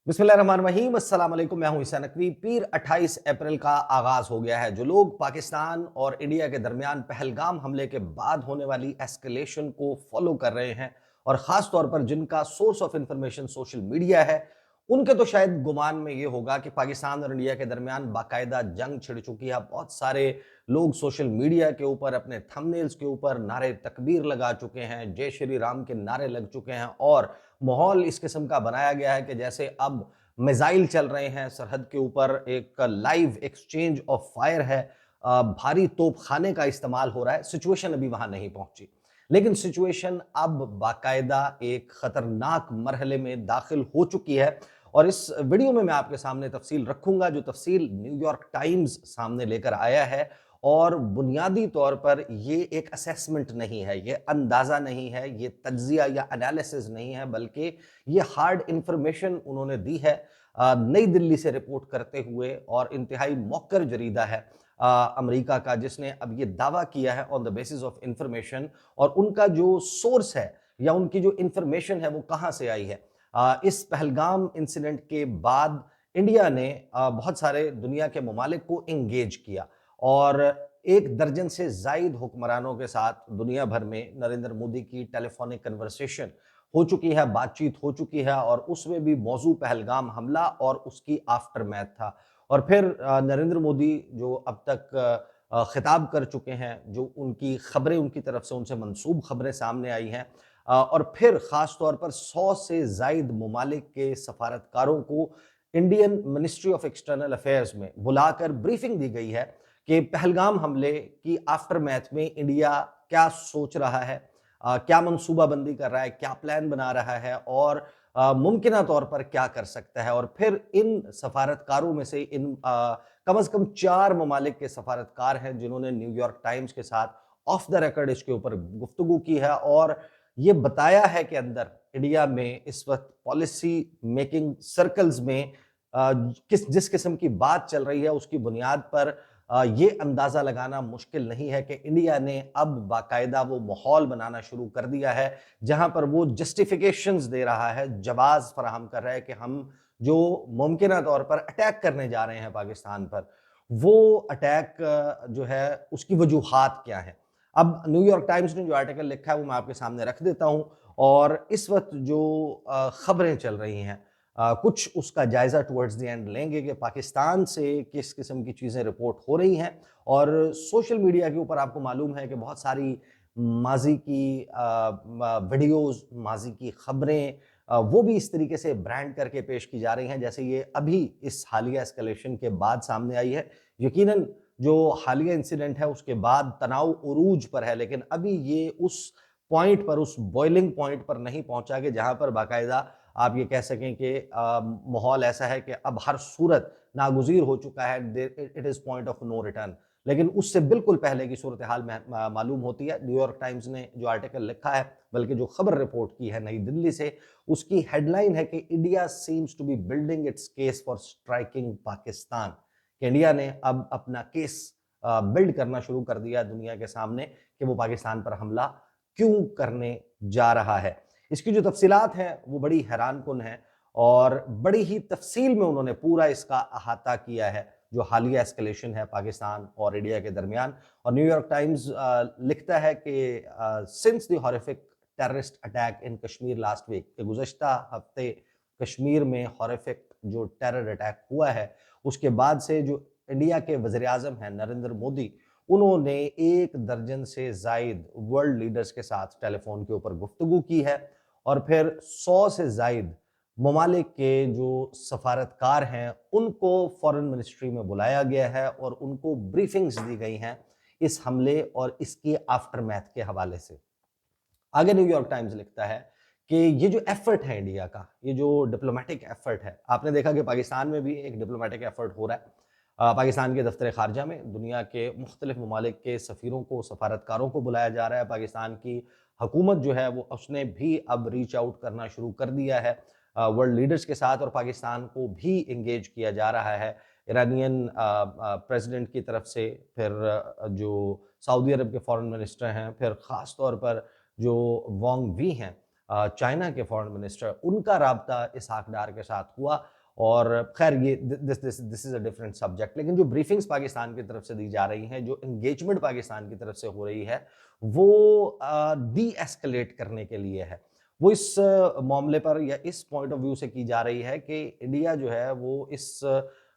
बिस्मिल्लाहिर्रहमानिर्रहीम, अस्सलाम वालेकुम। मैं हूं ईसा नकवी। पीर 28 अप्रैल का आगाज हो गया है। जो लोग पाकिस्तान और इंडिया के दरमियान पहलगाम हमले के बाद होने वाली एस्केलेशन को फॉलो कर रहे हैं और खास तौर पर जिनका source of information social media है, उनके तो शायद गुमान में ये होगा कि पाकिस्तान और इंडिया के दरमियान बाकायदा जंग छिड़ चुकी है। बहुत सारे लोग सोशल मीडिया के ऊपर अपने थंबनेल्स के ऊपर नारे तकबीर लगा चुके हैं, जय श्री राम के नारे लग चुके हैं और माहौल इस किस्म का बनाया गया है कि जैसे अब मिसाइल चल रहे हैं सरहद के ऊपर, एक लाइव एक्सचेंज ऑफ फायर है, भारी तोप खाने का इस्तेमाल हो रहा है। सिचुएशन अभी वहां नहीं पहुंची, लेकिन सिचुएशन अब बाकायदा एक खतरनाक मरहले में दाखिल हो चुकी है। और इस वीडियो में मैं आपके सामने तफसील रखूंगा, जो तफसील न्यूयॉर्क टाइम्स सामने लेकर आया है। और बुनियादी तौर पर ये एक असेसमेंट नहीं है, ये अंदाजा नहीं है, ये तज्जिया या एनालिसिस नहीं है, बल्कि ये हार्ड इंफॉर्मेशन उन्होंने दी है नई दिल्ली से रिपोर्ट करते हुए। और इंतहाई मौकर जरीदा है अमेरिका का, जिसने अब ये दावा किया है on the basis of information. और उनका जो सोर्स है या उनकी जो इंफॉर्मेशन है वो कहां से आई है। इस पहलगाम इंसिडेंट के बाद इंडिया ने बहुत सारे दुनिया के ममालिक को इंगेज किया और एक दर्जन से जायद हुक्मरानों के साथ दुनिया भर में नरेंद्र मोदी की टेलीफोनिक कन्वर्सेशन हो चुकी है, बातचीत हो चुकी है। और उसमें भी मौजू पहलगाम हमला और उसकी आफ्टर मैथ था। और फिर नरेंद्र मोदी जो अब तक खिताब कर चुके हैं, जो उनकी खबरें उनकी तरफ से उनसे मंसूब खबरें सामने आई हैं, और फिर ख़ास तौर पर 100 से ज़ायद ममालिक के सफारतकारों को Indian ministry of external affairs में बुलाकर ब्रीफिंग दी गई है कि पहलगाम हमले की आफ्टर मैथ में इंडिया क्या सोच रहा है, क्या मंसूबाबंदी कर रहा है, क्या प्लान बना रहा है और मुमकिना तौर पर क्या कर सकता है। और फिर इन सफारतकारों में से कम से कम 4 ममालिक के सफारतकार हैं जिन्होंने न्यूयॉर्क टाइम्स के साथ ऑफ द रिकॉर्ड इसके ऊपर गुफ्तगू की है और ये बताया है कि अंदर इंडिया में इस वक्त पॉलिसी मेकिंग सर्कल्स में जिस किस्म की बात चल रही है उसकी बुनियाद पर ये अंदाजा लगाना मुश्किल नहीं है कि इंडिया ने अब बाकायदा वो माहौल बनाना शुरू कर दिया है जहां पर वो जस्टिफिकेशंस दे रहा है, जवाज फराहम कर रहा है कि हम जो मुमकिन तौर पर अटैक करने जा रहे हैं पाकिस्तान पर, वो अटैक जो है उसकी वजूहात क्या है। अब न्यूयॉर्क टाइम्स ने जो आर्टिकल लिखा है वो मैं आपके सामने रख देता हूं। और इस वक्त जो खबरें चल रही हैं, कुछ उसका जायजा टुवर्ड्स द एंड लेंगे कि पाकिस्तान से किस किस्म की चीज़ें रिपोर्ट हो रही हैं। और सोशल मीडिया के ऊपर आपको मालूम है कि बहुत सारी माजी की वीडियोस, माजी की खबरें, वो भी इस तरीके से ब्रांड करके पेश की जा रही हैं जैसे ये अभी इस हालिया एस्केलेशन के बाद सामने आई है। यकीनन जो हालिया इंसिडेंट है उसके बाद तनाव उरूज पर है, लेकिन अभी ये उस पॉइंट पर, उस बॉइलिंग पॉइंट पर नहीं पहुंचा कि जहां पर बाकायदा आप ये कह सकें कि माहौल ऐसा है कि अब हर सूरत नागुज़ीर हो चुका है, it is point of no return. लेकिन उससे बिल्कुल पहले की सूरत हाल मालूम होती है। न्यूयॉर्क टाइम्स ने जो आर्टिकल लिखा है, बल्कि जो खबर रिपोर्ट की है नई दिल्ली से, उसकी हेडलाइन है कि India seems to be building its case for striking Pakistan. कि इंडिया ने अब अपना केस बिल्ड करना शुरू कर दिया दुनिया के सामने कि वो पाकिस्तान पर हमला क्यों करने जा रहा है। इसकी जो तफसीलात हैं वो बड़ी हैरान कुन है और बड़ी ही तफसील में उन्होंने पूरा इसका अहाता किया है जो हालिया एस्केलेशन है पाकिस्तान और इंडिया के दरमियान। और न्यूयॉर्क टाइम्स लिखता है कि since the horrific terrorist attack in Kashmir last week, के गुज़श्ता हफ्ते कश्मीर में हॉरिफिक जो टेरर अटैक हुआ है उसके बाद से जो इंडिया के वज़ीर आज़म हैं नरेंद्र मोदी, उन्होंने 1 दर्जन से ज़ायद वर्ल्ड लीडर्स के साथ टेलीफोन के ऊपर गुफ्तगू की है। और फिर 100 से ज़ायद ममालिक के जो सफारतकार हैं उनको फॉरेन मिनिस्ट्री में बुलाया गया है और उनको ब्रीफिंग्स दी गई हैं इस हमले और इसकी आफ्टर मैथ के हवाले से। आगे न्यूयॉर्क टाइम्स लिखता है कि ये जो एफर्ट है इंडिया का, ये जो डिप्लोमेटिक एफर्ट है, आपने देखा कि पाकिस्तान में भी एक डिप्लोमेटिक एफर्ट हो रहा है। पाकिस्तान के दफ्तर खारजा में दुनिया के मुख्तलिफ ममालिक के सफ़ीरों को, सफारतकारों को बुलाया जा रहा है। पाकिस्तान की हुकूमत जो है वो उसने भी अब रीच आउट करना शुरू कर दिया है वर्ल्ड लीडर्स के साथ और पाकिस्तान को भी इंगेज किया जा रहा है ईरानियन प्रेसिडेंट की तरफ से, फिर जो सऊदी अरब के फॉरेन मिनिस्टर हैं, फिर ख़ास तौर पर जो वांग वी हैं, चाइना के फॉरेन मिनिस्टर, उनका राब्ता इसहाक डार के साथ हुआ। और खैर ये this is a different subject. लेकिन जो ब्रीफिंग्स पाकिस्तान की तरफ से दी जा रही हैं, जो एंगेजमेंट पाकिस्तान की तरफ से हो रही है, वो डी एस्केलेट करने के लिए है। वो इस मामले पर या इस पॉइंट ऑफ व्यू से की जा रही है कि इंडिया जो है वो इस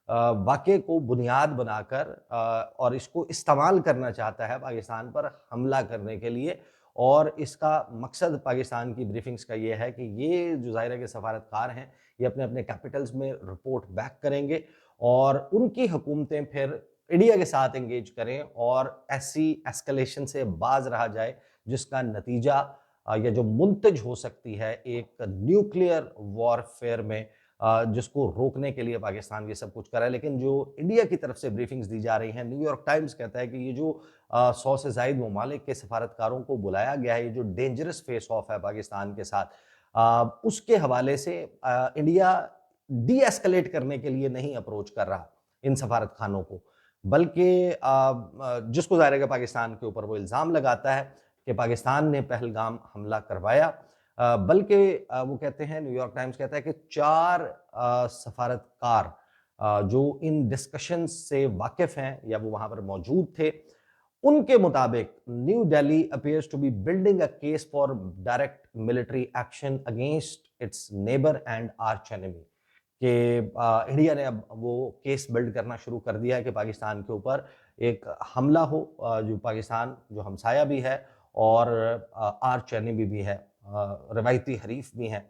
वाक़े को बुनियाद बनाकर और इसको इस्तेमाल करना चाहता है पाकिस्तान पर हमला करने के लिए। और इसका मकसद पाकिस्तान की ब्रीफिंग्स का ये है कि ये जो ज़ाहिर है कि सफारतकार हैं, ये अपने-अपने कैपिटल्स में रिपोर्ट बैक करेंगे और उनकी हुकूमतें फिर इंडिया के साथ एंगेज करें और ऐसी एस्केलेशन से बाज रहा जाए जिसका नतीजा या जो मुंतज हो सकती है एक न्यूक्लियर वॉरफेयर में, जिसको रोकने के लिए पाकिस्तान ये सब कुछ कर रहा है। लेकिन जो इंडिया की तरफ से ब्रीफिंग्स दी जा रही हैं, न्यूयॉर्क टाइम्स कहता है कि ये जो 100 से ज़ायद ममालिक के सफारतकारों को बुलाया गया है, ये जो डेंजरस फेस ऑफ है पाकिस्तान के साथ, उसके हवाले से इंडिया डी एस्केलेट करने के लिए नहीं अप्रोच कर रहा इन सफारत खानों को, बल्कि जिसको ज़ाहिर है कि पाकिस्तान के ऊपर वो इल्ज़ाम लगाता है कि पाकिस्तान ने पहलगाम हमला करवाया। बल्कि वो कहते हैं, न्यूयॉर्क टाइम्स कहता है कि 4 सफारतकार जो इन डिस्कशंस से वाकिफ़ हैं या वो वहाँ पर मौजूद थे, उनके मुताबिक New Delhi appears to be building a case for direct military action against its neighbour and arch enemy. कि इंडिया ने अब वो केस बिल्ड करना शुरू कर दिया है कि पाकिस्तान के ऊपर एक हमला हो, जो पाकिस्तान जो हमसाया भी है और आर्च एनिमी भी है, रवायती हरीफ भी हैं,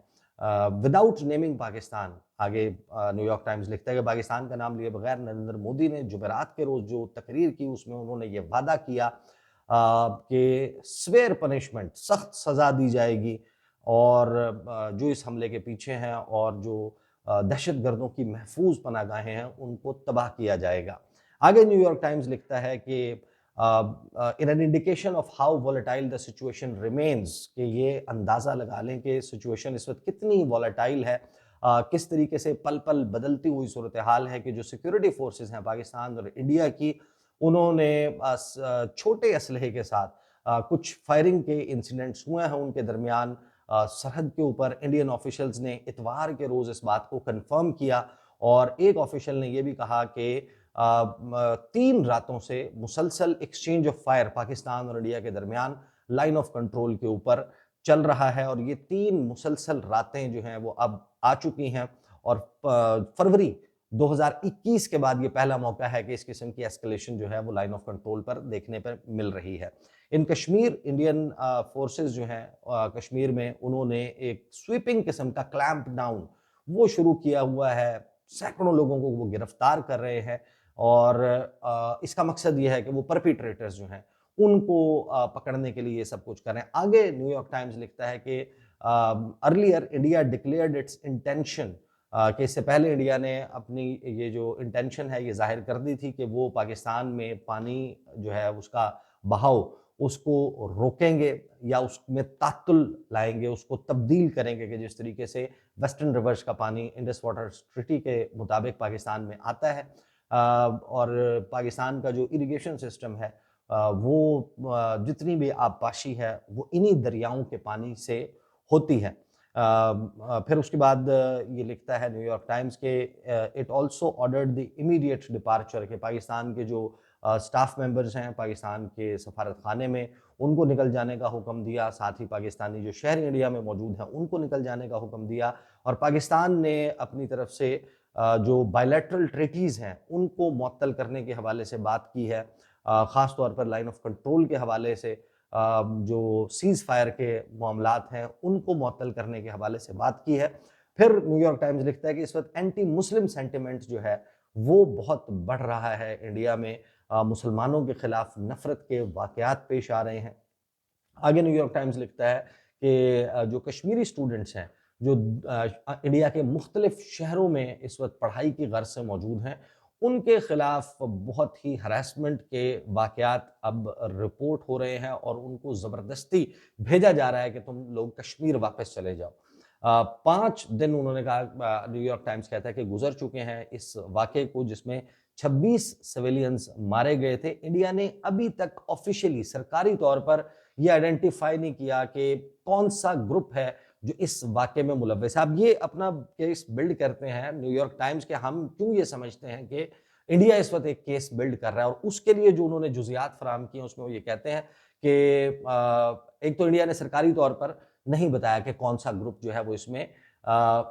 विदाउट नेमिंग पाकिस्तान। आगे न्यूयॉर्क टाइम्स लिखता है कि पाकिस्तान का नाम लिए बगैर नरेंद्र मोदी ने जुमेरात के रोज जो तकरीर की, उसमें उन्होंने ये वादा किया कि स्वेयर पनिशमेंट, सख्त सज़ा दी जाएगी और जो इस हमले के पीछे हैं और जो दहशतगर्दों की महफूज पनाहगाहें हैं, उनको तबाह किया जाएगा। आगे न्यूयॉर्क टाइम्स लिखता है कि in an indication of how volatile the situation remains, कि ये अंदाज़ा लगा लें कि सिचुएशन इस वक्त कितनी वॉलेटाइल है, किस तरीके से पल पल बदलती हुई सूरत हाल है कि जो सिक्योरिटी फोर्सेस हैं पाकिस्तान और इंडिया की, उन्होंने छोटे असलहे के साथ कुछ फायरिंग के इंसिडेंट्स हुए हैं उनके दरमियान सरहद के ऊपर। इंडियन ऑफिशियल्स ने इतवार के रोज़ इस बात को कंफर्म किया और एक ऑफिशियल ने यह भी कहा कि 3 रातों से मुसलसल एक्सचेंज ऑफ फायर पाकिस्तान और इंडिया के दरमियान लाइन ऑफ कंट्रोल के ऊपर चल रहा है और ये 3 मुसलसल रातें जो हैं वो अब आ चुकी हैं। और फरवरी 2021 के बाद ये पहला मौका है कि इस किस्म की एस्केलेशन जो है वो लाइन ऑफ कंट्रोल पर देखने पर मिल रही है। इन कश्मीर इंडियन फोर्सेस जो हैं कश्मीर में, उन्होंने एक स्वीपिंग किस्म का क्लैंप डाउन वो शुरू किया हुआ है। सैकड़ों लोगों को वो गिरफ्तार कर रहे हैं और इसका मकसद ये है कि वो परपिट्रेटर्स जो हैं उनको पकड़ने के लिए ये सब कुछ कर रहे हैं। आगे न्यूयॉर्क टाइम्स लिखता है कि earlier India declared its intention, कि इससे पहले इंडिया ने अपनी ये जो इंटेंशन है ये जाहिर कर दी थी कि वो पाकिस्तान में पानी जो है उसका बहाव उसको रोकेंगे या उसमें तात्तुल लाएंगे, उसको तब्दील करेंगे कि जिस तरीके से वेस्टर्न रिवर्स का पानी इंडस वाटर ट्रीटी के मुताबिक पाकिस्तान में आता है। और पाकिस्तान का जो इरिगेशन सिस्टम है वो जितनी भी आबपाशी है वो इन्हीं दरियाओं के पानी से होती है। फिर उसके बाद ये लिखता है न्यूयॉर्क टाइम्स के it also ordered the immediate departure, के पाकिस्तान के जो स्टाफ मेंबर्स हैं पाकिस्तान के सफारत खाने में, उनको निकल जाने का हुक्म दिया। साथ ही पाकिस्तानी जो शहरी इंडिया में मौजूद हैं उनको निकल जाने का हुक्म दिया। और पाकिस्तान ने अपनी तरफ से जो बायलैटरल ट्रीटीज़ हैं उनको मुअत्तल करने के हवाले से बात की है। ख़ास तौर पर लाइन ऑफ कंट्रोल के हवाले से जो सीज़ फायर के मामलात हैं उनको मुअत्तल करने के हवाले से बात की है। फिर न्यूयॉर्क टाइम्स लिखता है कि इस वक्त एंटी मुस्लिम सेंटिमेंट जो है वो बहुत बढ़ रहा है इंडिया में, मुसलमानों के खिलाफ नफरत के वाक़यात पेश आ रहे हैं। आगे न्यूयॉर्क टाइम्स लिखता है कि जो कश्मीरी स्टूडेंट्स हैं जो इंडिया के मुख्तलिफ शहरों में इस वक्त पढ़ाई की गर्ज से मौजूद हैं, उनके खिलाफ बहुत ही हरासमेंट के वाक़यात अब रिपोर्ट हो रहे हैं और उनको ज़बरदस्ती भेजा जा रहा है कि तुम लोग कश्मीर वापस चले जाओ। 5 दिन उन्होंने कहा, न्यूयॉर्क टाइम्स कहता है कि गुजर चुके हैं इस वाक़े को जिसमें 26 सिविलियंस मारे गए थे। इंडिया ने अभी तक ऑफिशियली सरकारी तौर पर यह आइडेंटिफाई नहीं किया कि कौन सा ग्रुप है जो इस वाक़ये में मुलव्वस है। अब ये अपना केस बिल्ड करते हैं न्यूयॉर्क टाइम्स के, हम क्यों ये समझते हैं कि इंडिया इस वक़्त एक केस बिल्ड कर रहा है, और उसके लिए जो उन्होंने जुज़ियात फ़राहम किए हैं उसमें वो ये कहते हैं कि एक तो इंडिया ने सरकारी तौर पर नहीं बताया कि कौन-सा ग्रुप जो है वो इसमें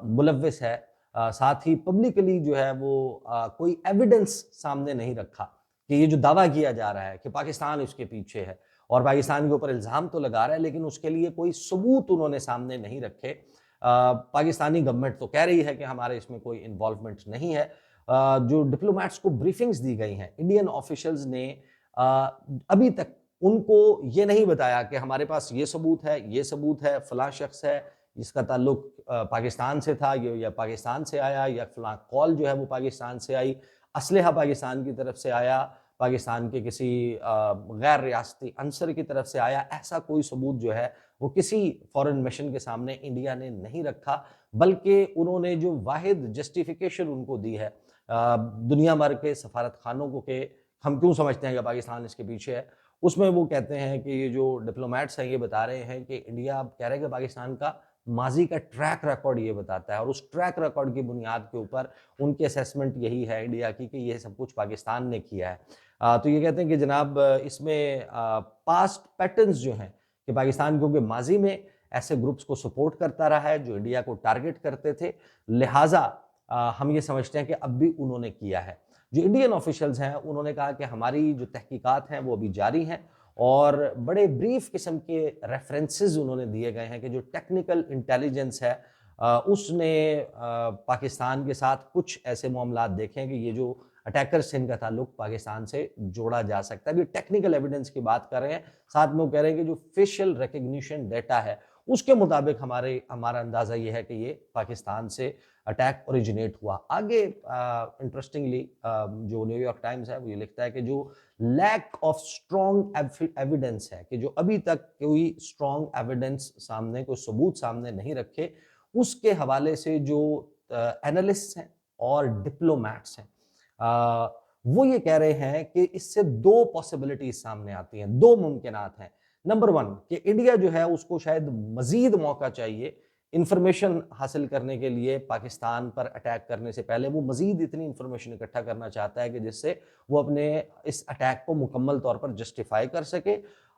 मुलव्वस है। साथ ही पब्लिकली जो है वो कोई एविडेंस सामने नहीं रखा कि ये जो दावा किया जा रहा है कि पाकिस्तान इसके पीछे है, और पाकिस्तान के ऊपर इल्ज़ाम तो लगा रहा है लेकिन उसके लिए कोई सबूत उन्होंने सामने नहीं रखे। पाकिस्तानी गवर्नमेंट तो कह रही है कि हमारे इसमें कोई इन्वॉल्वमेंट नहीं है। जो डिप्लोमैट्स को ब्रीफिंग्स दी गई हैं, इंडियन ऑफिशियल्स ने अ, अभी तक उनको ये नहीं बताया कि हमारे पास ये सबूत है, फलाँ शख्स है, इसका ताल्लुक पाकिस्तान से था, ये या पाकिस्तान से आया, या फलाँ कॉल जो है वो पाकिस्तान से आई, असलहा पाकिस्तान की तरफ से आया, पाकिस्तान के किसी गैर रियासती अंसर की तरफ से आया। ऐसा कोई सबूत जो है वो किसी फॉरेन मिशन के सामने इंडिया ने नहीं रखा, बल्कि उन्होंने जो वाहिद जस्टिफिकेशन उनको दी है दुनिया भर के सफारत खानों को, कि हम क्यों समझते हैं कि पाकिस्तान इसके पीछे है, उसमें वो कहते हैं कि ये जो डिप्लोमेट्स हैं ये बता रहे हैं कि इंडिया अब कह रहे हैं कि पाकिस्तान का माजी का ट्रैक रिकॉर्ड ये बताता है, और उस ट्रैक रिकॉर्ड की बुनियाद के ऊपर उनकी असेसमेंट यही है इंडिया की कि ये सब कुछ पाकिस्तान ने किया है। तो ये कहते हैं कि जनाब इसमें पास्ट पैटर्न्स जो हैं कि पाकिस्तान क्योंकि माजी में ऐसे ग्रुप्स को सपोर्ट करता रहा है जो इंडिया को टारगेट करते थे, लिहाजा हम ये समझते हैं कि अब भी उन्होंने किया है। जो इंडियन ऑफिशियल्स हैं उन्होंने कहा कि हमारी जो तहकीकात हैं वो अभी जारी हैं, और बड़े ब्रीफ किस्म के रेफरेंसेस उन्होंने दिए गए हैं कि जो टेक्निकल इंटेलिजेंस है उसने पाकिस्तान के साथ कुछ ऐसे मामलात देखे हैं कि ये जो अटैकर्स से इनका ताल्लुक पाकिस्तान से जोड़ा जा सकता है। ये टेक्निकल एविडेंस की बात कर रहे हैं, साथ में वो कह रहे हैं कि जो फेशियल रिकग्निशन डेटा है उसके मुताबिक हमारा अंदाजा ये है कि ये पाकिस्तान से अटैक ओरिजिनेट हुआ। आगे इंटरेस्टिंगली जो न्यूयॉर्क टाइम्स है वो ये लिखता है कि जो लैक ऑफ स्ट्रॉन्ग एविडेंस है, कि जो अभी तक कोई स्ट्रॉन्ग एविडेंस सामने, कोई सबूत सामने नहीं रखे, उसके हवाले से जो एनालिस्ट हैं और डिप्लोमैट्स हैं वो ये कह रहे हैं कि इससे दो पॉसिबिलिटीज सामने आती हैं, दो मुमकिनात हैं। नंबर वन, कि इंडिया जो है उसको शायद मजीद मौका चाहिए इंफॉर्मेशन हासिल करने के लिए। पाकिस्तान पर अटैक करने से पहले वो मजीद इतनी इंफॉर्मेशन इकट्ठा करना चाहता है कि जिससे वो अपने इस अटैक को मुकम्मल तौर पर जस्टिफाई कर सके।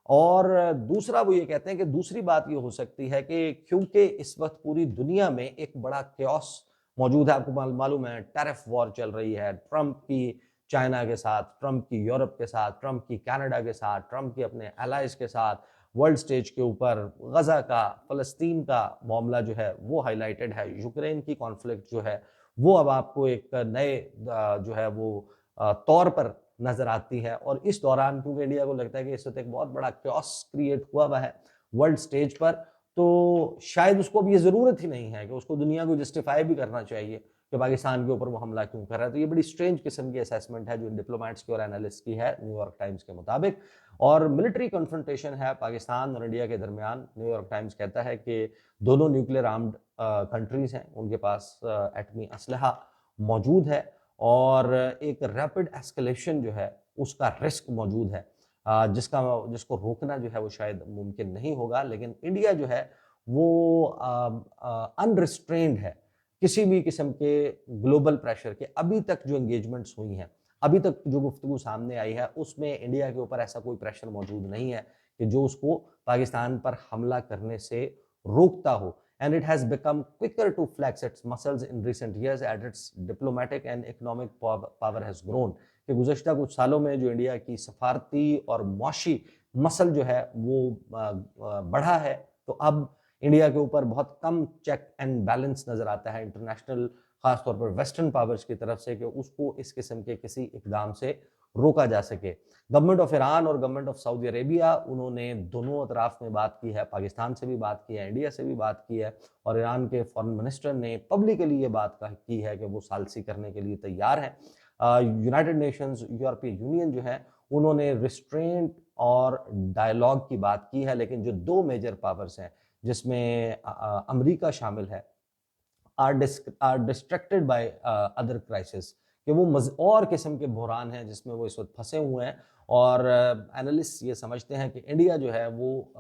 और दूसरा, वो ये कहते हैं कि दूसरी बात ये हो सकती है कि क्योंकि इस वक्त पूरी दुनिया में एक बड़ा क्योस मौजूद है, आपको मालूम है टैरिफ वॉर चल रही है, ट्रंप की चाइना के साथ, ट्रंप की यूरोप के साथ, ट्रंप की कनाडा के साथ, ट्रंप की अपने एलाइज के साथ, वर्ल्ड स्टेज के ऊपर गजा का, फलस्तीन का मामला जो है वो हाईलाइटेड है, यूक्रेन की कॉन्फ्लिक्ट जो है वो अब आपको एक नए जो है वो तौर पर नजर आती है। और इस दौरान क्योंकि इंडिया को लगता है कि इस वक्त एक बहुत बड़ा क्योस क्रिएट हुआ है वर्ल्ड स्टेज पर, तो शायद उसको अब ये जरूरत ही नहीं है कि उसको दुनिया को जस्टिफाई भी करना चाहिए कि पाकिस्तान के ऊपर वो हमला क्यों कर रहा है। तो ये बड़ी स्ट्रेंज किस्म की असेसमेंट है जो डिप्लोमेट्स की और एनालिस्ट की है न्यूयॉर्क टाइम्स के मुताबिक। और मिलिट्री कन्फ्रंटेशन है पाकिस्तान और इंडिया के दरमियान। न्यूयॉर्क टाइम्स कहता है कि दोनों न्यूक्लियर आर्म्ड कंट्रीज हैं, उनके पास एटमी असलहा मौजूद है, और एक रैपिड एस्केलेशन जो है उसका रिस्क मौजूद है, जिसको रोकना जो है वो शायद मुमकिन नहीं होगा। लेकिन इंडिया जो है वो अनरिस्ट्रेन्ड है किसी भी किस्म के ग्लोबल प्रेशर के। अभी तक जो एंगेजमेंट्स हुई हैं, अभी तक जो गुफ्तगू सामने आई है, उसमें इंडिया के ऊपर ऐसा कोई प्रेशर मौजूद नहीं है कि जो उसको पाकिस्तान पर हमला करने से रोकता हो। And it has become quicker to flex its muscles in recent years as its diplomatic and economic power has grown। कि गुज़श्ता कुछ सालों में जो इंडिया की सफारती और मुआशी मसल जो है वो बढ़ा है, तो अब इंडिया के ऊपर बहुत कम चेक एंड बैलेंस नजर आता है इंटरनेशनल, खासतौर पर वेस्टर्न पावर्स की तरफ से, कि उसको इस किस्म के किसी इकदाम से रोका जा सके। गवर्नमेंट ऑफ ईरान और गवर्नमेंट ऑफ सऊदी अरेबिया, उन्होंने दोनों अतराफ में बात की है, पाकिस्तान से भी बात की है, इंडिया से भी बात की है, और ईरान के फॉरेन मिनिस्टर ने पब्लिकली ये बात की है कि वो सालसी करने के लिए तैयार हैं। यूनाइटेड नेशंस, यूरोपीय यूनियन जो है उन्होंने रिस्ट्रेंट और डायलॉग की बात की है। लेकिन जो दो मेजर पावर्स हैं जिसमें अमेरिका शामिल है, are distracted by other crisis, कि वो और किस्म के बहरान हैं जिसमें वो इस वक्त फंसे हुए हैं। और एनालिस्ट ये समझते हैं कि इंडिया जो है वो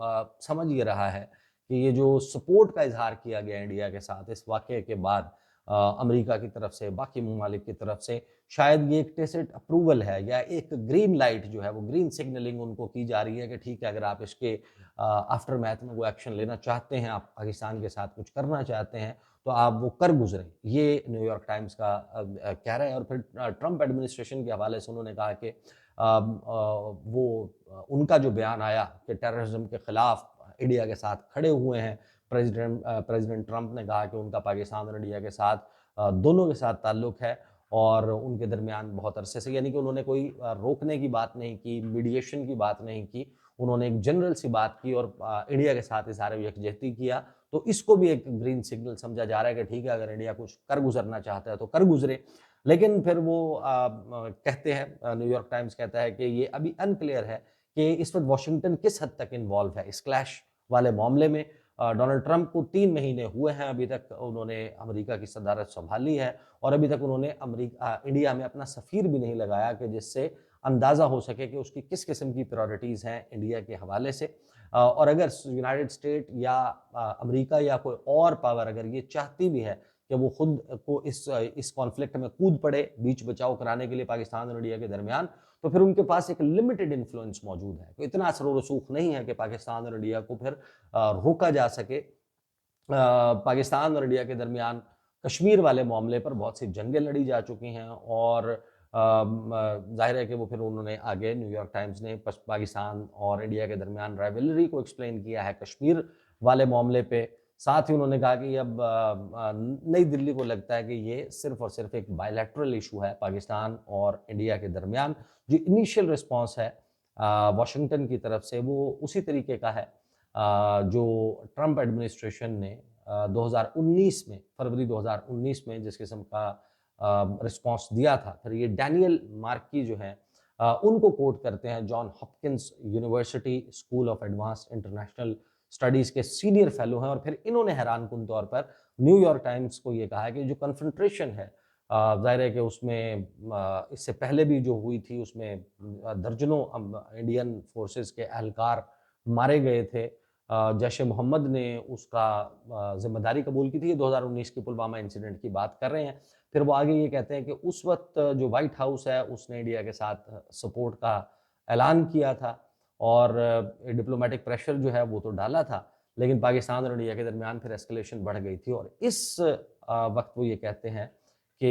समझ ये रहा है कि ये जो सपोर्ट का इजहार किया गया इंडिया के साथ इस वाक़ये के बाद अमेरिका की तरफ से, बाकी ममालिक की तरफ से, शायद ये एक टेसिट अप्रूवल है या एक ग्रीन लाइट जो है वो ग्रीन सिग्नलिंग उनको की जा रही है कि ठीक है, अगर आप इसके आफ्टरमैथ में वो एक्शन लेना चाहते हैं, आप पाकिस्तान के साथ कुछ करना चाहते हैं, तो आप वो कर गुजरें। ये न्यूयॉर्क टाइम्स का कह रहा है। और फिर ट्रंप एडमिनिस्ट्रेशन के हवाले से उन्होंने कहा कि उनका जो बयान आया कि टेररिज्म के खिलाफ इंडिया के साथ खड़े हुए हैं, प्रेसिडेंट ट्रंप ने कहा कि उनका पाकिस्तान और इंडिया के साथ दोनों के साथ ताल्लुक है और उनके दरमियान बहुत अरसे से, यानी कि उन्होंने कोई रोकने की बात नहीं की, मीडिएशन की बात नहीं की, उन्होंने एक जनरल सी बात की और इंडिया के साथ इज़हार यकजहती किया। तो इसको भी एक ग्रीन सिग्नल समझा जा रहा है कि ठीक है, अगर इंडिया कुछ कर गुजरना चाहता है तो कर गुजरे। लेकिन फिर वो कहते हैं, न्यूयॉर्क टाइम्स कहता है कि ये अभी अनक्लियर है कि इस वक्त वाशिंगटन किस हद तक इन्वॉल्व है इस क्लैश वाले मामले में। डोनाल्ड ट्रंप को 3 महीने हुए हैं, अभी तक उन्होंने अमेरिका की सदारत संभाली है और अभी तक उन्होंने इंडिया में अपना सफ़ीर भी नहीं लगाया कि जिससे अंदाज़ा हो सके कि उसकी किस किस्म की प्रायोरिटीज़ हैं इंडिया के हवाले से। और अगर यूनाइटेड स्टेट या अमेरिका या कोई और पावर अगर ये चाहती भी है कि वो खुद को इस कॉन्फ्लिक्ट में कूद पड़े बीच बचाव कराने के लिए पाकिस्तान और इंडिया के दरमियान, तो फिर उनके पास एक लिमिटेड इन्फ्लुएंस मौजूद है। तो इतना असर रसूख नहीं है कि पाकिस्तान और इंडिया को फिर रोका जा सके। पाकिस्तान और इंडिया के दरमियान कश्मीर वाले मामले पर बहुत सी जंगें लड़ी जा चुकी हैं और जाहिर है कि वो फिर उन्होंने आगे न्यूयॉर्क टाइम्स ने पाकिस्तान और इंडिया के दरमियान राइवलरी को एक्सप्लेन किया है कश्मीर वाले मामले पे। साथ ही उन्होंने कहा कि अब नई दिल्ली को लगता है कि ये सिर्फ और सिर्फ एक बायलैटरल इशू है पाकिस्तान और इंडिया के दरमियान। जो इनिशियल रिस्पॉन्स है वाशिंगटन की तरफ से वो उसी तरीके का है जो ट्रंप एडमिनिस्ट्रेशन ने 2019 में, फरवरी 2019 में जिस किस्म का रिस्पॉन्स दिया था। फिर ये डैनियल मार्की जो है उनको कोट करते हैं, John Hopkins university school of advanced international studies के सीनियर फेलो हैं। और फिर इन्होंने हैरानकुन तौर पर न्यूयॉर्क टाइम्स को ये कहा है कि जो कन्फ्रंट्रेशन है ज़ाहिर है कि उसमें इससे पहले भी जो हुई थी उसमें दर्जनों इंडियन फोर्सेस के एहलकार मारे गए थे। जैश ए मोहम्मद ने उसका जिम्मेदारी कबूल की थी। 2019 के पुलवामा इंसिडेंट की बात कर रहे हैं। फिर वो आगे ये कहते हैं कि उस वक्त जो व्हाइट हाउस है उसने इंडिया के साथ सपोर्ट का ऐलान किया था और डिप्लोमेटिक प्रेशर जो है वो तो डाला था, लेकिन पाकिस्तान और इंडिया के दरमियान फिर एस्केलेशन बढ़ गई थी। और इस वक्त वो ये कहते हैं कि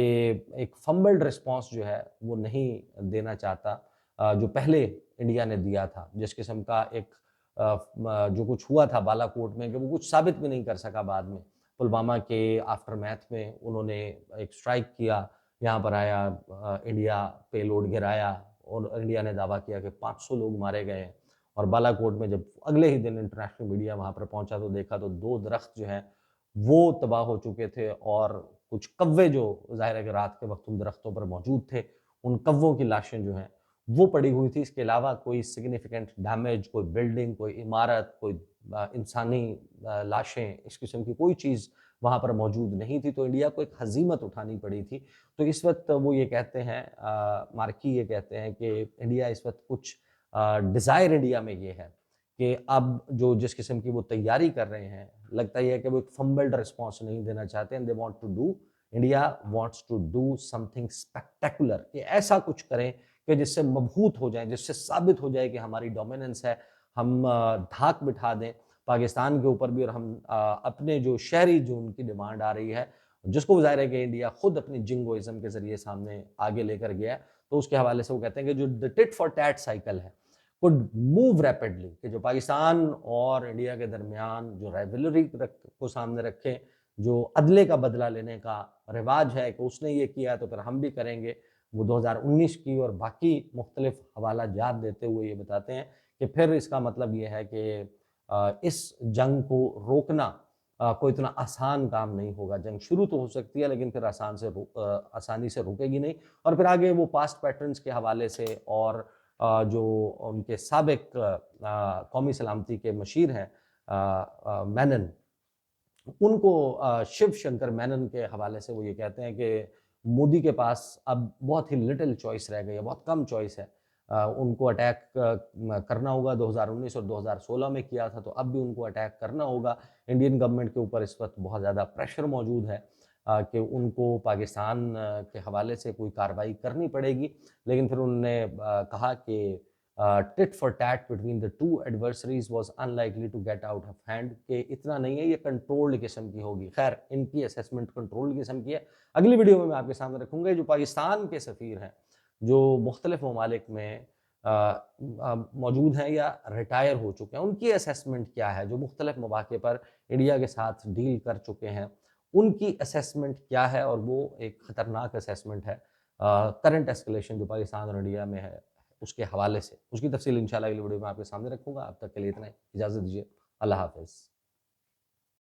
एक फंबल्ड रिस्पॉन्स जो है वो नहीं देना चाहता जो पहले इंडिया ने दिया था, जिस किस्म का एक जो कुछ हुआ था बालाकोट में कि वो कुछ साबित भी नहीं कर सका बाद में। पुलवामा के आफ्टरमैथ में उन्होंने एक स्ट्राइक किया, यहाँ पर आया, इंडिया पेलोड गिराया और इंडिया ने दावा किया कि 500 लोग मारे गए हैं। और बालाकोट में जब अगले ही दिन इंटरनेशनल मीडिया वहाँ पर पहुँचा तो देखा तो 2 दरख्त जो हैं वो तबाह हो चुके थे और कुछ कौवे जो ज़ाहिर है कि रात के वक्त उन दरख्तों पर मौजूद थे, उन कौवों की लाशें जो हैं वो पड़ी हुई थी। इसके अलावा कोई सिग्निफिकेंट डैमेज, कोई बिल्डिंग, कोई इमारत, कोई इंसानी लाशें, इस किस्म की कोई चीज़ वहाँ पर मौजूद नहीं थी। तो इंडिया को एक हज़ीमत उठानी पड़ी थी। तो इस वक्त वो ये कहते हैं, मार्की ये कहते हैं कि इंडिया इस वक्त कुछ डिज़ायर इंडिया में ये है कि अब जो जिस किस्म की वो तैयारी कर रहे हैं, लगता ये है कि वो एक फंबल्ड रिस्पॉन्स नहीं देना चाहते। And they want to do, India wants to do something spectacular, कि ऐसा कुछ करें कि जिससे मबहूत हो जाए, जिससे साबित हो जाए कि हमारी डोमिनेंस है, हम धाक बिठा दें पाकिस्तान के ऊपर भी और हम अपने जो शहरी जो उनकी डिमांड आ रही है, जिसको ज़ाहिर है कि इंडिया खुद अपनी जिंगोइज्म के ज़रिए सामने आगे लेकर गया है। तो उसके हवाले से वो कहते हैं कि जो the tit for TET cycle है कुड मूव रैपिडली, कि जो पाकिस्तान और इंडिया के दरमियान जो राइवलरी को सामने रखें, जो अदले का बदला लेने का रिवाज है कि उसने ये किया तो फिर हम भी करेंगे, वो 2019 की और बाकी मुख्तलिफ हवाला जात देते हुए ये बताते हैं कि फिर इसका मतलब ये है कि इस जंग को रोकना कोई इतना आसान काम नहीं होगा। जंग शुरू तो हो सकती है लेकिन फिर आसानी से रुकेगी नहीं। और फिर आगे वो पास्ट पैटर्न्स के हवाले से और जो उनके साबिक कौमी सलामती के मशीर हैं मेनन, उनको शिव शंकर मेनन के हवाले से वो ये कहते हैं कि मोदी के पास अब बहुत ही लिटिल चॉइस रह गई है, बहुत कम चॉइस है। उनको अटैक करना होगा। 2019 और 2016 में किया था, तो अब भी उनको अटैक करना होगा। इंडियन गवर्नमेंट के ऊपर इस वक्त बहुत ज़्यादा प्रेशर मौजूद है कि उनको पाकिस्तान के हवाले से कोई कार्रवाई करनी पड़ेगी। लेकिन फिर उन्होंने कहा कि tit for tat between the two adversaries was unlikely to get out of hand, कि इतना नहीं है, ये कंट्रोल्ड किस्म की होगी। खैर, इनकी असेसमेंट कंट्रोल्ड किस्म की है। अगली वीडियो में मैं आपके सामने रखूंगा जो पाकिस्तान के सफ़ीर हैं, जो मुख्तलिफ ममालिक में मौजूद हैं या रिटायर हो चुके हैं, उनकी असेसमेंट क्या है। जो मुख्तलिफ मौके पर इंडिया के साथ डील कर चुके हैं, उनकी असेसमेंट क्या है, और वो एक ख़तरनाक असेसमेंट है करंट एस्केलेशन जो पाकिस्तान और इंडिया में है उसके हवाले से। उसकी तफसील इंशाल्लाह अगली वीडियो में आपके सामने रखूंगा। अब तक के लिए इतना ही, इजाज़त दीजिए। अल्लाह हाफ़िज़।